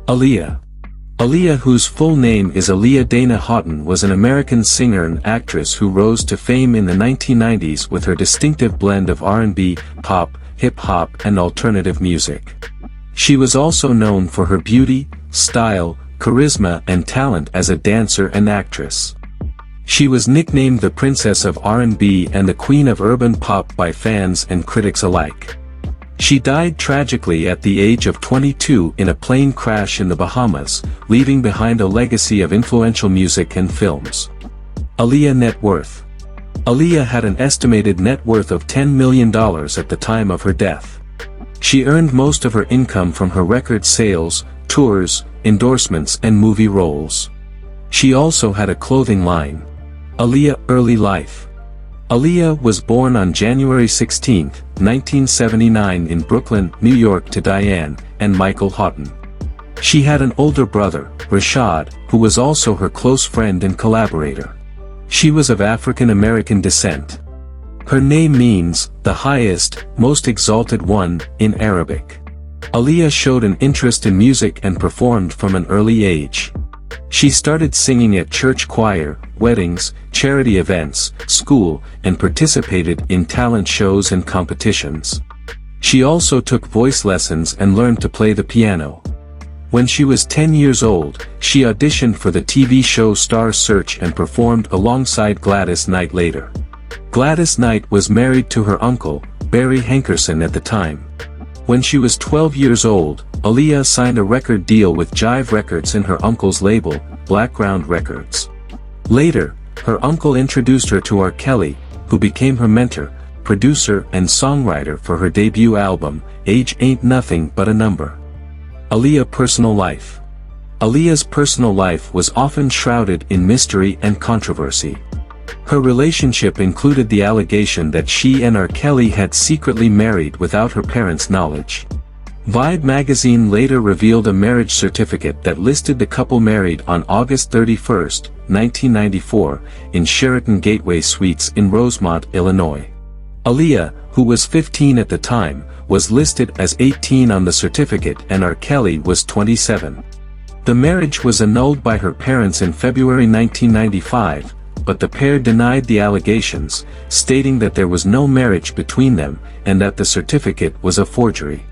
Aaliyah. Aaliyah, whose full name is Aaliyah Dana Houghton, was an American singer and actress who rose to fame in the 1990s with her distinctive blend of R&B, pop, hip-hop and alternative music. She was also known for her beauty, style, charisma and talent as a dancer and actress. She was nicknamed the Princess of R&B and the Queen of Urban Pop by fans and critics alike. She died tragically at the age of 22 in a plane crash in the Bahamas, leaving behind a legacy of influential music and films. Aaliyah net worth. Aaliyah had an estimated net worth of $10 million at the time of her death. She earned most of her income from her record sales, tours, endorsements and movie roles. She also had a clothing line. Aaliyah early life. Aaliyah was born on January 16, 1979 in Brooklyn, New York to Diane and Michael Houghton. She had an older brother, Rashad, who was also her close friend and collaborator. She was of African American descent. Her name means, the highest, most exalted one, in Arabic. Aaliyah showed an interest in music and performed from an early age. She started singing at church choir, weddings, charity events, school, and participated in talent shows and competitions. She also took voice lessons and learned to play the piano. When she was 10 years old, she auditioned for the TV show Star Search and performed alongside Gladys Knight later. Gladys Knight was married to her uncle, Barry Hankerson, at the time. When she was 12 years old, Aaliyah signed a record deal with Jive Records in her uncle's label, Blackground Records. Later, her uncle introduced her to R. Kelly, who became her mentor, producer and songwriter for her debut album, Age Ain't Nothing But a Number. Aaliyah personal life. Aaliyah's personal life was often shrouded in mystery and controversy. Her relationship included the allegation that she and R. Kelly had secretly married without her parents' knowledge. Vibe magazine later revealed a marriage certificate that listed the couple married on August 31, 1994, in Sheraton Gateway Suites in Rosemont, Illinois. Aaliyah, who was 15 at the time, was listed as 18 on the certificate and R. Kelly was 27. The marriage was annulled by her parents in February 1995, but the pair denied the allegations, stating that there was no marriage between them and that the certificate was a forgery.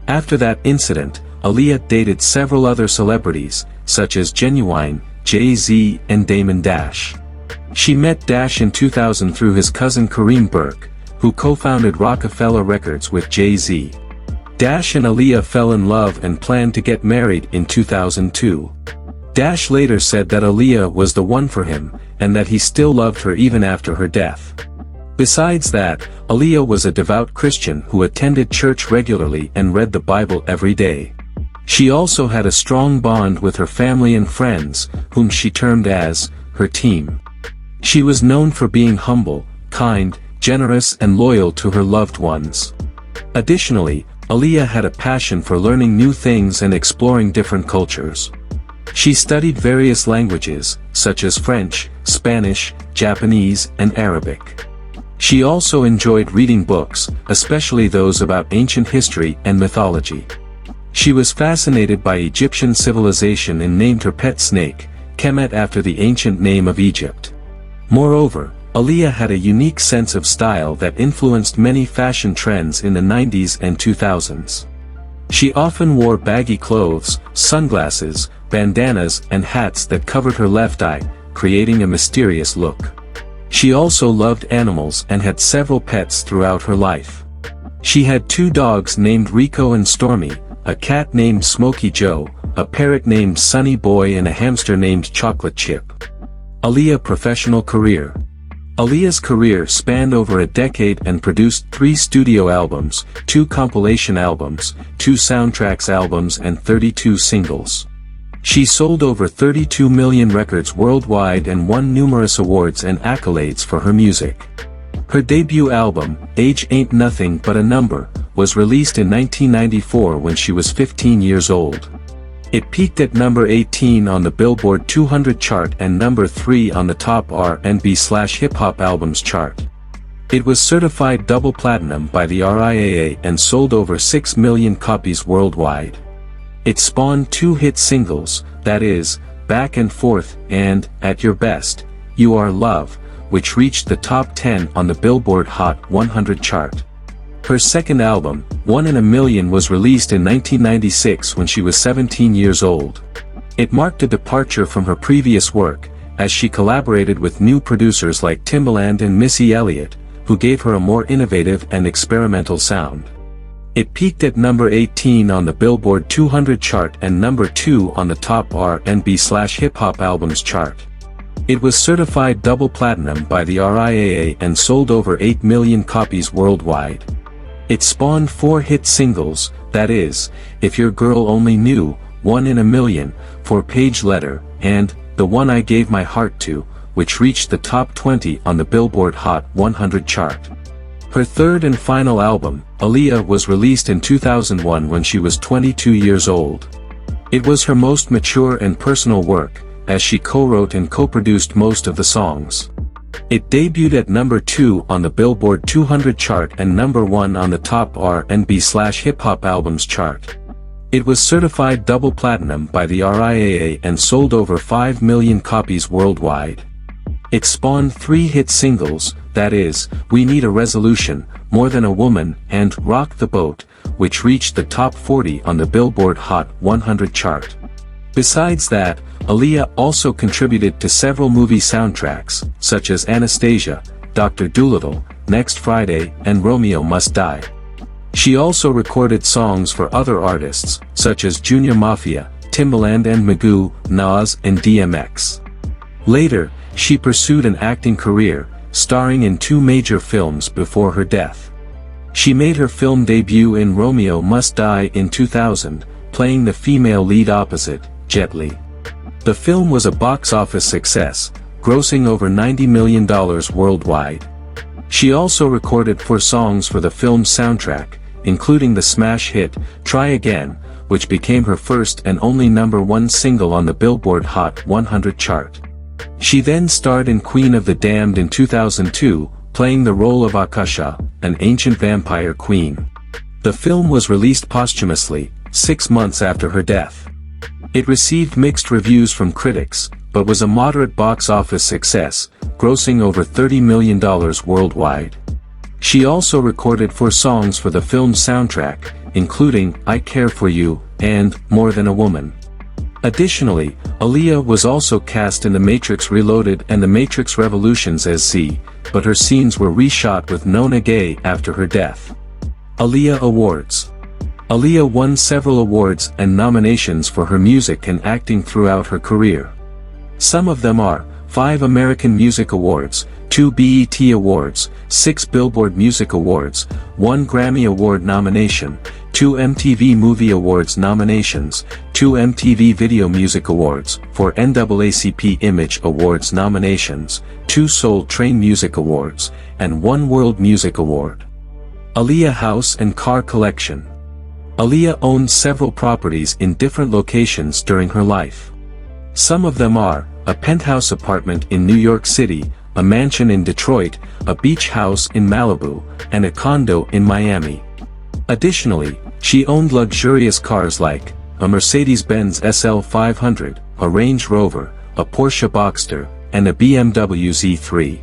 After that incident, Aaliyah dated several other celebrities, such as Genuine, Jay-Z and Damon Dash. She met Dash in 2000 through his cousin Kareem Burke, who co-founded Rockefeller Records with Jay-Z. Dash and Aaliyah fell in love and planned to get married in 2002. Dash later said that Aaliyah was the one for him, and that he still loved her even after her death. Besides that, Aaliyah was a devout Christian who attended church regularly and read the Bible every day. She also had a strong bond with her family and friends, whom she termed as her team. She was known for being humble, kind, generous and loyal to her loved ones. Additionally, Aaliyah had a passion for learning new things and exploring different cultures. She studied various languages, such as French, Spanish, Japanese, and Arabic. She also enjoyed reading books, especially those about ancient history and mythology. She was fascinated by Egyptian civilization and named her pet snake, Kemet, after the ancient name of Egypt. Moreover, Aaliyah had a unique sense of style that influenced many fashion trends in the 90s and 2000s. She often wore baggy clothes, sunglasses, bandanas and hats that covered her left eye, creating a mysterious look. She also loved animals and had several pets throughout her life. She had 2 dogs named Rico and Stormy, a cat named Smokey Joe, a parrot named Sunny Boy and a hamster named Chocolate Chip. Aaliyah professional career. Aaliyah's career spanned over a decade and produced 3 studio albums, 2 compilation albums, 2 soundtracks albums and 32 singles. She sold over 32 million records worldwide and won numerous awards and accolades for her music. Her debut album, Age Ain't Nothing But a Number, was released in 1994 when she was 15 years old. It peaked at number 18 on the Billboard 200 chart and number 3 on the top R&B/hip-hop albums chart. It was certified double platinum by the RIAA and sold over 6 million copies worldwide. It spawned 2 hit singles, that is, Back and Forth and At Your Best, You Are Love, which reached the top 10 on the Billboard Hot 100 chart. Her second album, 1 in a Million, was released in 1996 when she was 17 years old. It marked a departure from her previous work, as she collaborated with new producers like Timbaland and Missy Elliott, who gave her a more innovative and experimental sound. It peaked at number 18 on the Billboard 200 chart and number 2 on the top R&B/hip hop albums chart. It was certified double platinum by the RIAA and sold over 8 million copies worldwide. It spawned 4 hit singles, that is, If Your Girl Only Knew, 1 in a Million, For Page Letter, and The One I Gave My Heart To, which reached the top 20 on the Billboard Hot 100 chart. Her third and final album, Aaliyah, was released in 2001 when she was 22 years old. It was her most mature and personal work, as she co-wrote and co-produced most of the songs. It debuted at number 2 on the Billboard 200 chart and number 1 on the top R&B/hip hop albums chart. It was certified double platinum by the RIAA and sold over 5 million copies worldwide. It spawned 3 hit singles, that is, We Need a Resolution, More Than a Woman, and Rock the Boat, which reached the top 40 on the Billboard Hot 100 chart. Besides that, Aaliyah also contributed to several movie soundtracks, such as Anastasia, Dr. Dolittle, Next Friday, and Romeo Must Die. She also recorded songs for other artists, such as Junior Mafia, Timbaland and Magoo, Nas, and DMX. Later, she pursued an acting career, starring in 2 major films before her death. She made her film debut in Romeo Must Die in 2000, playing the female lead opposite Jet Li. The film was a box office success, grossing over $90 million worldwide. She also recorded 4 songs for the film's soundtrack, including the smash hit, Try Again, which became her first and only number 1 single on the Billboard Hot 100 chart. She then starred in Queen of the Damned in 2002, playing the role of Akasha, an ancient vampire queen. The film was released posthumously, 6 months after her death. It received mixed reviews from critics, but was a moderate box office success, grossing over $30 million worldwide. She also recorded 4 songs for the film's soundtrack, including I Care For You, and More Than a Woman. Additionally, Aaliyah was also cast in The Matrix Reloaded and The Matrix Revolutions as Z, but her scenes were reshot with Nona Gay after her death. Aaliyah Awards. Aaliyah won several awards and nominations for her music and acting throughout her career. Some of them are 5 American Music Awards, 2 BET Awards, 6 Billboard Music Awards, 1 Grammy Award nomination, 2 MTV Movie Awards nominations, 2 MTV Video Music Awards, 4 NAACP Image Awards nominations, 2 Soul Train Music Awards, and 1 World Music Award. Aaliyah House and Car Collection. Aaliyah owned several properties in different locations during her life. Some of them are a penthouse apartment in New York City, a mansion in Detroit, a beach house in Malibu, and a condo in Miami. Additionally, she owned luxurious cars like a Mercedes-Benz SL 500, a Range Rover, a Porsche Boxster, and a BMW Z3.